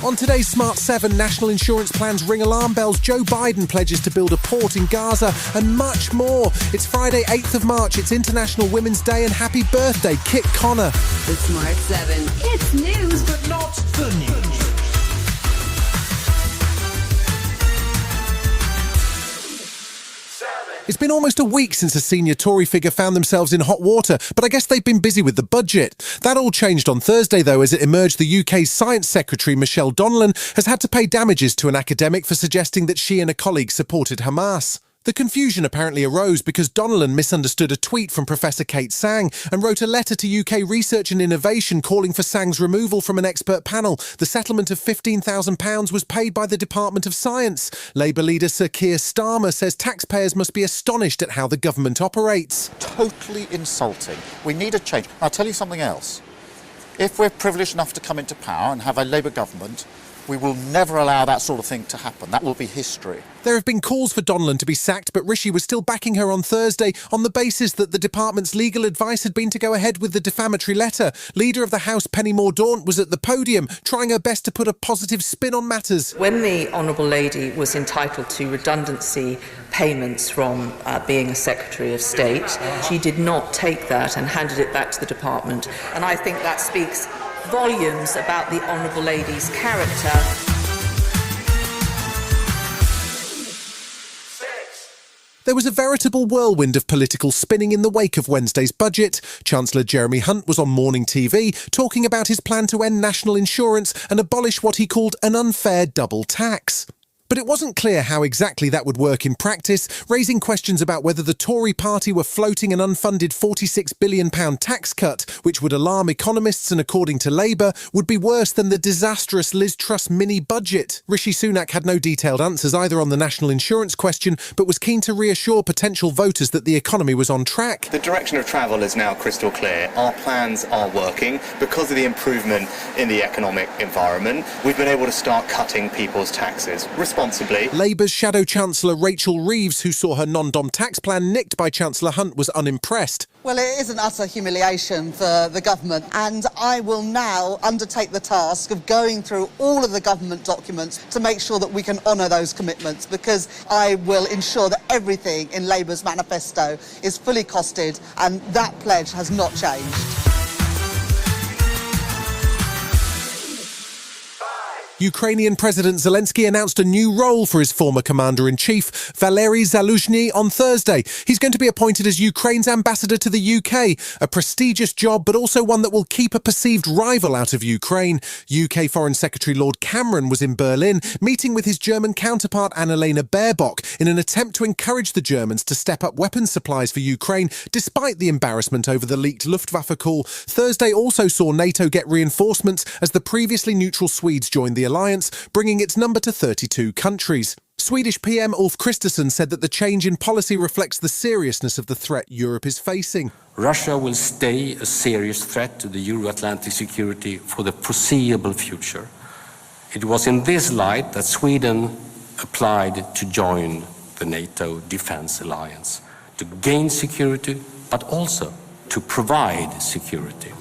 On today's Smart 7, national insurance plans ring alarm bells, Joe Biden pledges to build a port in Gaza, and much more. It's Friday, 8th of March, it's International Women's Day, and happy birthday, Kit Connor. The Smart 7. It's news, but not the news. It's been almost a week since a senior Tory figure found themselves in hot water, but I guess they've been busy with the budget. That all changed on Thursday, though, as it emerged the UK's Science Secretary, Michelle Donnellan, has had to pay damages to an academic for suggesting that she and a colleague supported Hamas. The confusion apparently arose because Donnellan misunderstood a tweet from Professor Kate Sang and wrote a letter to UK Research and Innovation calling for Sang's removal from an expert panel. The settlement of £15,000 was paid by the Department of Science. Labour leader Sir Keir Starmer says taxpayers must be astonished at how the government operates. Totally insulting. We need a change. I'll tell you something else. If we're privileged enough to come into power and have a Labour government, we will never allow that sort of thing to happen. That will be history. There have been calls for Donnellan to be sacked, but Rishi was still backing her on Thursday on the basis that the department's legal advice had been to go ahead with the defamatory letter. Leader of the House, Penny Mordaunt, was at the podium, trying her best to put a positive spin on matters. When the Honourable Lady was entitled to redundancy payments from being a Secretary of State, she did not take that and handed it back to the department. And I think that speaks volumes about the Honourable Lady's character. There was a veritable whirlwind of political spinning in the wake of Wednesday's budget. Chancellor Jeremy Hunt was on morning TV talking about his plan to end national insurance and abolish what he called an unfair double tax. But it wasn't clear how exactly that would work in practice, raising questions about whether the Tory party were floating an unfunded £46 billion tax cut, which would alarm economists and, according to Labour, would be worse than the disastrous Liz Truss mini-budget. Rishi Sunak had no detailed answers either on the national insurance question, but was keen to reassure potential voters that the economy was on track. The direction of travel is now crystal clear. Our plans are working. Because of the improvement in the economic environment, we've been able to start cutting people's taxes responsibly. Labour's Shadow Chancellor Rachel Reeves, who saw her non-dom tax plan nicked by Chancellor Hunt, was unimpressed. Well, it is an utter humiliation for the government, and I will now undertake the task of going through all of the government documents to make sure that we can honour those commitments, because I will ensure that everything in Labour's manifesto is fully costed, and that pledge has not changed. Ukrainian President Zelensky announced a new role for his former commander-in-chief, Valery Zaluzhny, on Thursday. He's going to be appointed as Ukraine's ambassador to the UK, a prestigious job, but also one that will keep a perceived rival out of Ukraine. UK Foreign Secretary Lord Cameron was in Berlin, meeting with his German counterpart Annalena Baerbock in an attempt to encourage the Germans to step up weapons supplies for Ukraine, despite the embarrassment over the leaked Luftwaffe call. Thursday also saw NATO get reinforcements as the previously neutral Swedes joined the alliance, bringing its number to 32 countries. Swedish PM Ulf Kristersson said that the change in policy reflects the seriousness of the threat Europe is facing. Russia will stay a serious threat to the Euro-Atlantic security for the foreseeable future. It was in this light that Sweden applied to join the NATO Defence Alliance, to gain security, but also to provide security.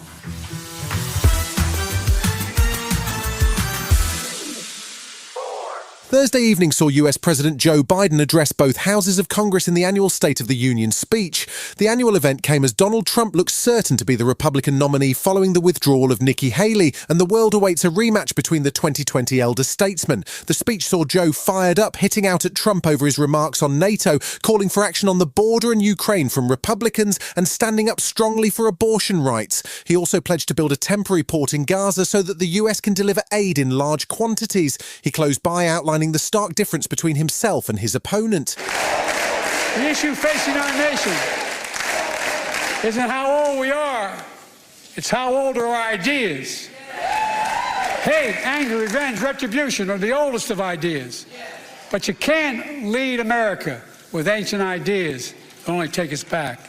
Thursday evening saw US President Joe Biden address both houses of Congress in the annual State of the Union speech. The annual event came as Donald Trump looks certain to be the Republican nominee following the withdrawal of Nikki Haley, and the world awaits a rematch between the 2020 elder statesman. The speech saw Joe fired up, hitting out at Trump over his remarks on NATO, calling for action on the border and Ukraine from Republicans, and standing up strongly for abortion rights. He also pledged to build a temporary port in Gaza so that the US can deliver aid in large quantities. He closed by outlining the stark difference between himself and his opponent. The issue facing our nation isn't how old we are, it's how old are our ideas. Hate, anger, revenge, retribution are the oldest of ideas. But you can't lead America with ancient ideas that only take us back.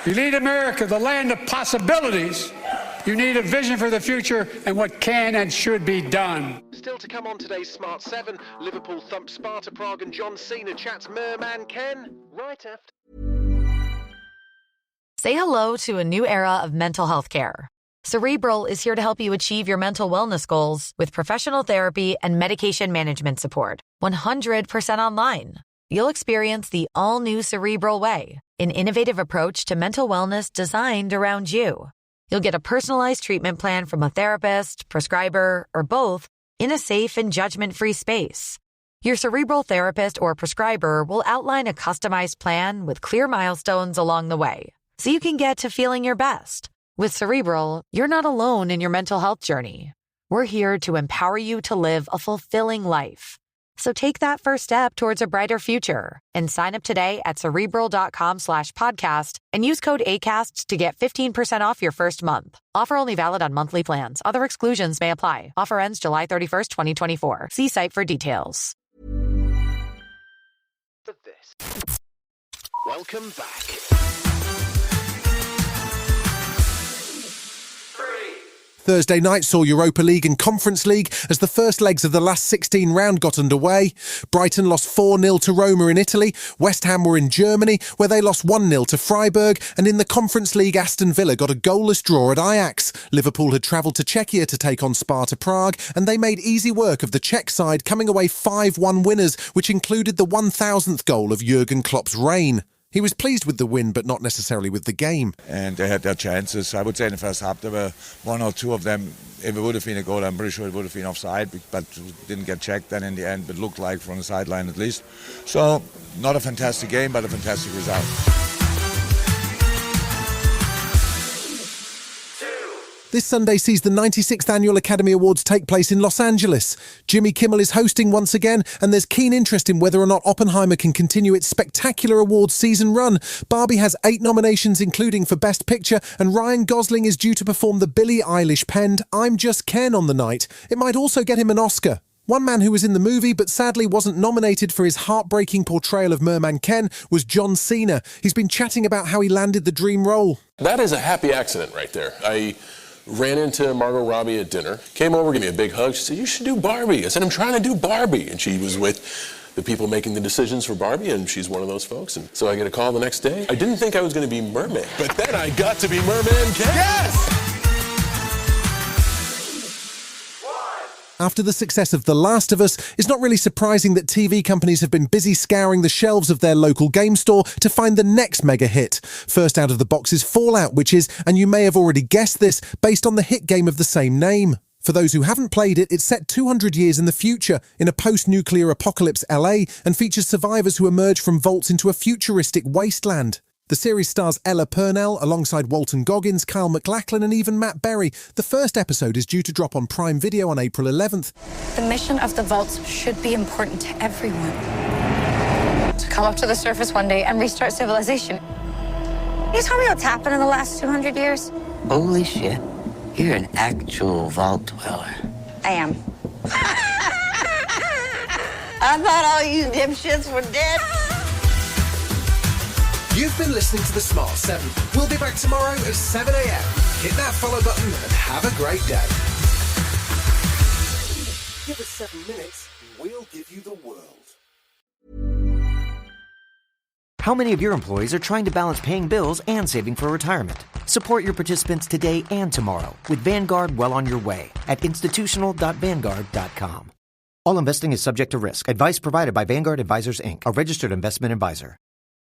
You lead America, the land of possibilities. You need a vision for the future and what can and should be done. Still to come on today's Smart 7, Liverpool thumps Sparta Prague and John Cena chats Merman Ken right after. Say hello to a new era of mental health care. Cerebral is here to help you achieve your mental wellness goals with professional therapy and medication management support. 100% online. You'll experience the all-new Cerebral Way, an innovative approach to mental wellness designed around you. You'll get a personalized treatment plan from a therapist, prescriber, or both in a safe and judgment-free space. Your Cerebral therapist or prescriber will outline a customized plan with clear milestones along the way, so you can get to feeling your best. With Cerebral, you're not alone in your mental health journey. We're here to empower you to live a fulfilling life. So take that first step towards a brighter future and sign up today at Cerebral.com/podcast and use code ACAST to get 15% off your first month. Offer only valid on monthly plans. Other exclusions may apply. Offer ends July 31st, 2024. See site for details. Welcome back. Thursday night saw Europa League and Conference League as the first legs of the last 16 round got underway. Brighton lost 4-0 to Roma in Italy. West Ham were in Germany, where they lost 1-0 to Freiburg. And in the Conference League, Aston Villa got a goalless draw at Ajax. Liverpool had travelled to Czechia to take on Sparta Prague, and they made easy work of the Czech side, coming away 5-1 winners, which included the 1,000th goal of Jurgen Klopp's reign. He was pleased with the win, but not necessarily with the game. And they had their chances. I would say in the first half there were one or two of them. If it would have been a goal, I'm pretty sure it would have been offside, but didn't get checked then in the end, but looked like from the sideline at least. So, not a fantastic game, but a fantastic result. This Sunday sees the 96th Annual Academy Awards take place in Los Angeles. Jimmy Kimmel is hosting once again, and there's keen interest in whether or not Oppenheimer can continue its spectacular awards season run. Barbie has 8 nominations, including for Best Picture, and Ryan Gosling is due to perform the Billie Eilish-penned I'm Just Ken on the night. It might also get him an Oscar. One man who was in the movie but sadly wasn't nominated for his heartbreaking portrayal of Merman Ken was John Cena. He's been chatting about how he landed the dream role. That is a happy accident right there. I ran into Margot Robbie at dinner, came over, gave me a big hug. She said, "You should do Barbie." I said, "I'm trying to do Barbie." And she was with the people making the decisions for Barbie, and she's one of those folks. And so I get a call the next day. I didn't think I was going to be Merman, but then I got to be Merman Ken. Yes! After the success of The Last of Us, it's not really surprising that TV companies have been busy scouring the shelves of their local game store to find the next mega hit. First out of the box is Fallout, which is, and you may have already guessed this, based on the hit game of the same name. For those who haven't played it, it's set 200 years in the future, in a post-nuclear apocalypse LA, and features survivors who emerge from vaults into a futuristic wasteland. The series stars Ella Purnell alongside Walton Goggins, Kyle MacLachlan and even Matt Berry. The first episode is due to drop on Prime Video on April 11th. The mission of the vaults should be important to everyone. To come up to the surface one day and restart civilization. Can you tell me what's happened in the last 200 years? Holy shit. You're an actual vault dweller. I am. I thought all you dipshits were dead. You've been listening to The Smart 7. We'll be back tomorrow at 7 a.m. Hit that follow button and have a great day. Give us 7 minutes and we'll give you the world. How many of your employees are trying to balance paying bills and saving for retirement? Support your participants today and tomorrow with Vanguard well on your way at institutional.vanguard.com. All investing is subject to risk. Advice provided by Vanguard Advisors, Inc., a registered investment advisor.